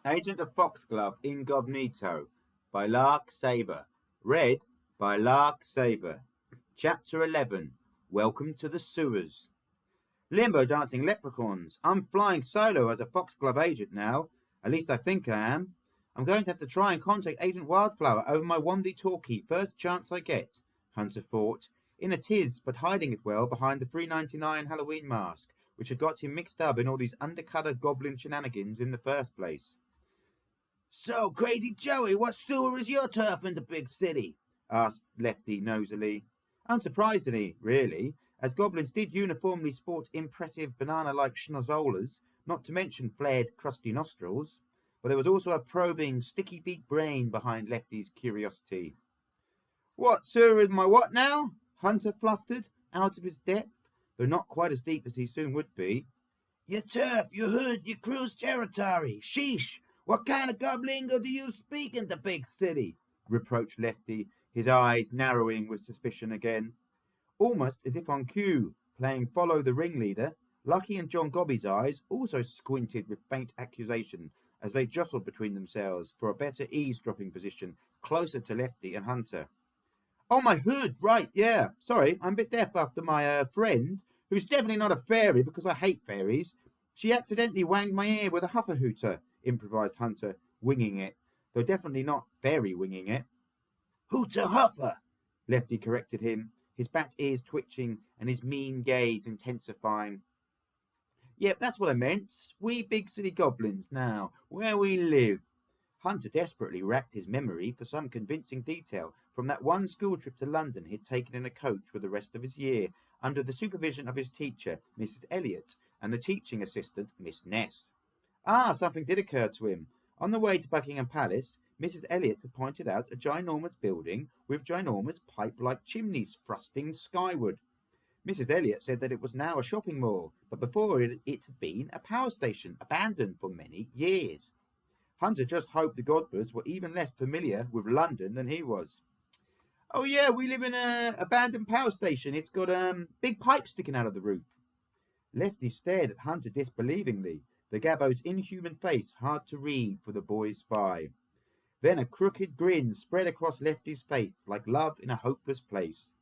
Agent of Foxglove Ingobnito by Lark Sabre. Read by Lark Sabre. Chapter 11. Welcome to the Sewers. Limbo dancing leprechauns. I'm flying solo as a Foxglove agent now. At least I think I am. I'm going to have to try and contact Agent Wildflower over my walkie-talkie first chance I get, Hunter thought, in a tiz, but hiding it well behind the $3.99 Halloween mask, which had got him mixed up in all these undercover goblin shenanigans in the first place. So, Crazy Joey, what sewer is your turf in the big city? Asked Lefty nosily. Unsurprisingly, really, as goblins did uniformly sport impressive banana-like schnozolas, not to mention flared, crusty nostrils, but there was also a probing, sticky-beaked brain behind Lefty's curiosity. What sewer is my what now? Hunter flustered, out of his depth, though not quite as deep as he soon would be. Your turf, your hood, your crew's territory. Sheesh! What kind of goblingo do you speak in the big city? Reproached Lefty, his eyes narrowing with suspicion again. Almost as if on cue, playing Follow the Ringleader, Lucky and John Gobby's eyes also squinted with faint accusation as they jostled between themselves for a better eavesdropping position closer to Lefty and Hunter. Oh, my hood, right, yeah. Sorry, I'm a bit deaf after my friend, who's definitely not a fairy because I hate fairies. She accidentally wanged my ear with a huffer-hooter, improvised Hunter, winging it, though definitely not fairy winging it. Hooter huffer, Lefty corrected him, his bat ears twitching and his mean gaze intensifying. Yep, that's what I meant. We big city goblins now, where we live. Hunter desperately racked his memory for some convincing detail from that one school trip to London he'd taken in a coach for the rest of his year, under the supervision of his teacher, Mrs. Elliot, and the teaching assistant, Miss Ness. Something did occur to him. On the way to Buckingham Palace, Mrs. Elliot had pointed out a ginormous building with ginormous pipe-like chimneys thrusting skyward. Mrs. Elliot said that it was now a shopping mall, but before it had been a power station, abandoned for many years. Hunter just hoped the Godbers were even less familiar with London than he was. Oh yeah, we live in an abandoned power station. It's got big pipes sticking out of the roof. Lefty stared at Hunter disbelievingly, the Gabbo's inhuman face hard to read for the boy's spy. Then a crooked grin spread across Lefty's face like love in a hopeless place.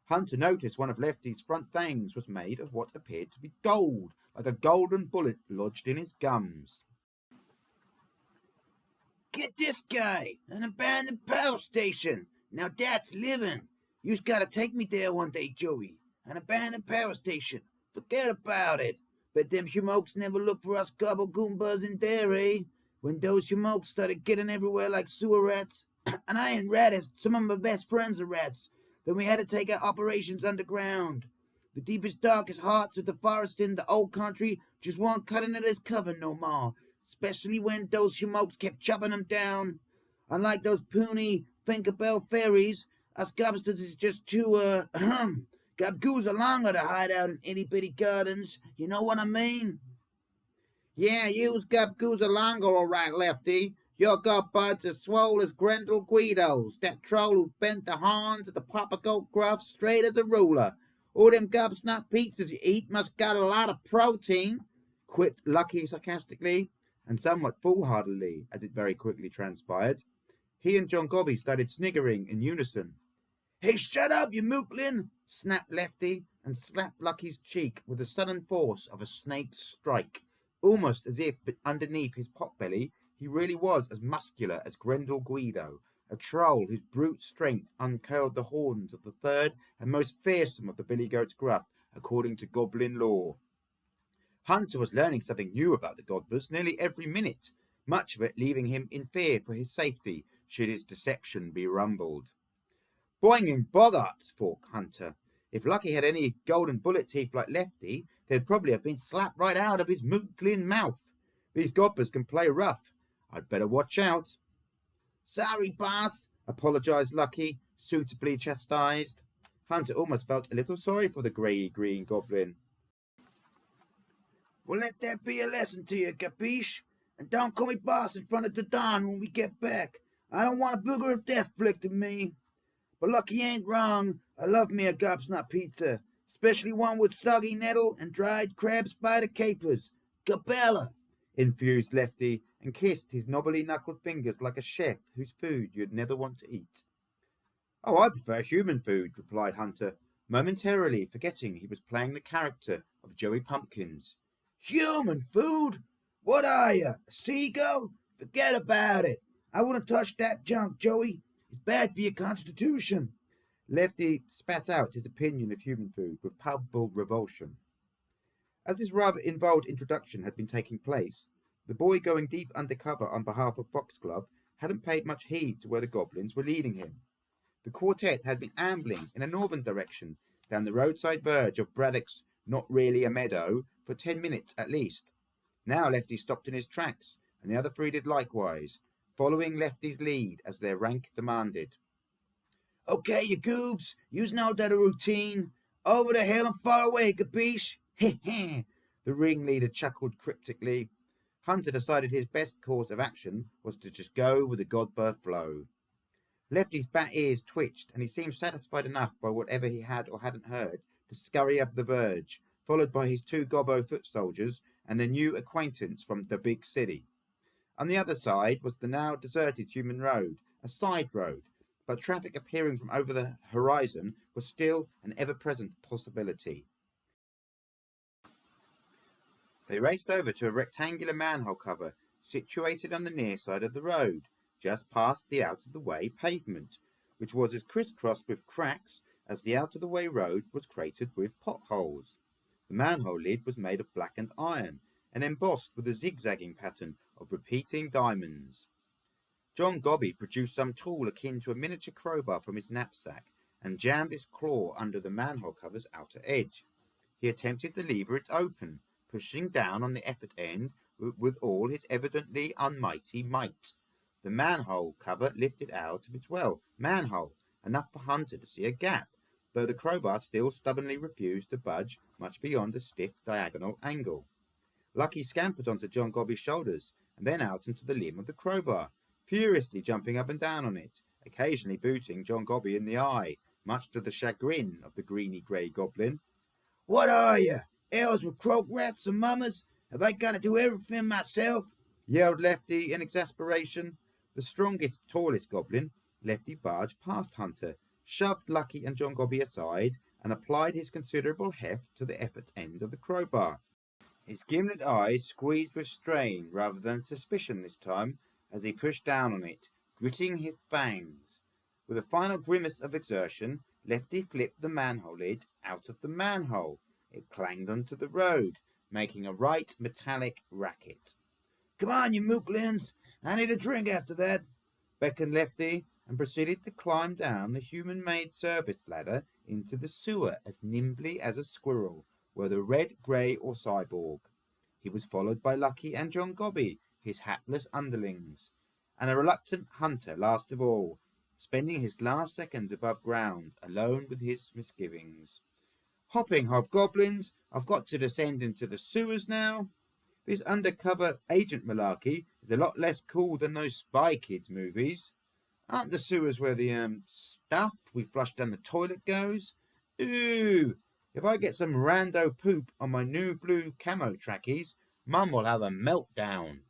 Hunter noticed one of Lefty's front fangs was made of what appeared to be gold, like a golden bullet lodged in his gums. Get this guy, an abandoned power station. Now that's living. You's gotta take me there one day, Joey. An abandoned power station. Forget about it. Bet them schmokes never look for us gobble goombas in there, eh? When those schmokes started getting everywhere like sewer rats. And I ain't rat as some of my best friends are rats. Then we had to take our operations underground. The deepest, darkest hearts of the forest in the old country just weren't cutting it as cover no more. Especially when those schmokes kept chopping them down. Unlike those puny Tinkerbell fairies, us gobsters is just too, gabgoos longer to hide out in itty-bitty gardens. You know what I mean? Yeah, you's gabgoos longer, all right, Lefty. Your godbuds as swole as Grendel Guido's, that troll who bent the horns of the Papa Goat Gruff straight as a ruler. All them gobsnut pizzas you eat must got a lot of protein, quipped Lucky sarcastically, and somewhat foolhardily, as it very quickly transpired. He and John Gobby started sniggering in unison. Hey, shut up, you mooklin! Snapped Lefty, and slapped Lucky's cheek with the sudden force of a snake's strike, almost as if underneath his potbelly he really was as muscular as Grendel Guido, a troll whose brute strength uncurled the horns of the third and most fearsome of the billy goat's gruff, according to goblin lore. Hunter was learning something new about the Godbers nearly every minute, much of it leaving him in fear for his safety should his deception be rumbled. Boing and boggarts, thought Hunter. If Lucky had any golden bullet teeth like Lefty, they'd probably have been slapped right out of his mooklin mouth. These Godbers can play rough. I'd better watch out. Sorry, boss, apologized Lucky, suitably chastised. Hunter almost felt a little sorry for the grey-green goblin. Well, let that be a lesson to you, capiche? And don't call me boss in front of the Don when we get back. I don't want a booger of death flicked at me. But Lucky ain't wrong. I love me a gobsnut pizza, especially one with soggy nettle and dried crab spider capers. Cabela! Infused Lefty and kissed his knobbly knuckled fingers like a chef whose food you'd never want to eat. "Oh, I prefer human food," replied Hunter, momentarily forgetting he was playing the character of Joey Pumpkins. Human food? What are you, a seagull? Forget about it. I wouldn't touch that junk, Joey. It's bad for your constitution. Lefty spat out his opinion of human food with palpable revulsion. As this rather involved introduction had been taking place, the boy going deep undercover on behalf of F.O.X.G.L.O.V.E hadn't paid much heed to where the goblins were leading him. The quartet had been ambling in a northern direction down the roadside verge of Braddock's Not Really a Meadow for 10 minutes at least. Now Lefty stopped in his tracks, and the other three did likewise, following Lefty's lead as their rank demanded. Okay, you goobs, yous know that a routine. Over the hill and far away, capiche? Heh heh. The ringleader chuckled cryptically. Hunter decided his best course of action was to just go with the Godber flow. Lefty's bat ears twitched, and he seemed satisfied enough by whatever he had or hadn't heard to scurry up the verge, followed by his two gobbo foot soldiers and their new acquaintance from the big city. On the other side was the now deserted human road, a side road, but traffic appearing from over the horizon was still an ever-present possibility. They raced over to a rectangular manhole cover situated on the near side of the road, just past the out-of-the-way pavement, which was as crisscrossed with cracks as the out-of-the-way road was cratered with potholes. The manhole lid was made of blackened iron and embossed with a zigzagging pattern of repeating diamonds. John Gobby produced some tool akin to a miniature crowbar from his knapsack and jammed its claw under the manhole cover's outer edge. He attempted to lever it open, pushing down on the effort end with all his evidently unmighty might. The manhole cover lifted out of its manhole, enough for Hunter to see a gap, though the crowbar still stubbornly refused to budge much beyond a stiff diagonal angle. Lucky scampered onto John Gobby's shoulders and then out into the limb of the crowbar, furiously jumping up and down on it, occasionally booting John Gobby in the eye, much to the chagrin of the greeny-grey goblin. What are you, elves with croak rats and mummers? Have I got to do everything myself? Yelled Lefty in exasperation. The strongest, tallest goblin, Lefty barged past Hunter, shoved Lucky and John Gobby aside, and applied his considerable heft to the effort end of the crowbar. His gimlet eyes squeezed with strain rather than suspicion this time, as he pushed down on it, gritting his fangs. With a final grimace of exertion, Lefty flipped the manhole lid out of the manhole. It clanged onto the road, making a right metallic racket. Come on, you mooklins. I need a drink after that, beckoned Lefty, and proceeded to climb down the human-made service ladder into the sewer as nimbly as a squirrel, whether red, grey, or cyborg. He was followed by Lucky and John Gobby, his hapless underlings, and a reluctant Hunter last of all, spending his last seconds above ground, alone with his misgivings. Hopping hobgoblins, I've got to descend into the sewers now. This undercover agent malarkey is a lot less cool than those Spy Kids movies. Aren't the sewers where the stuff we flush down the toilet goes? Ooh, if I get some rando poop on my new blue camo trackies, Mum will have a meltdown.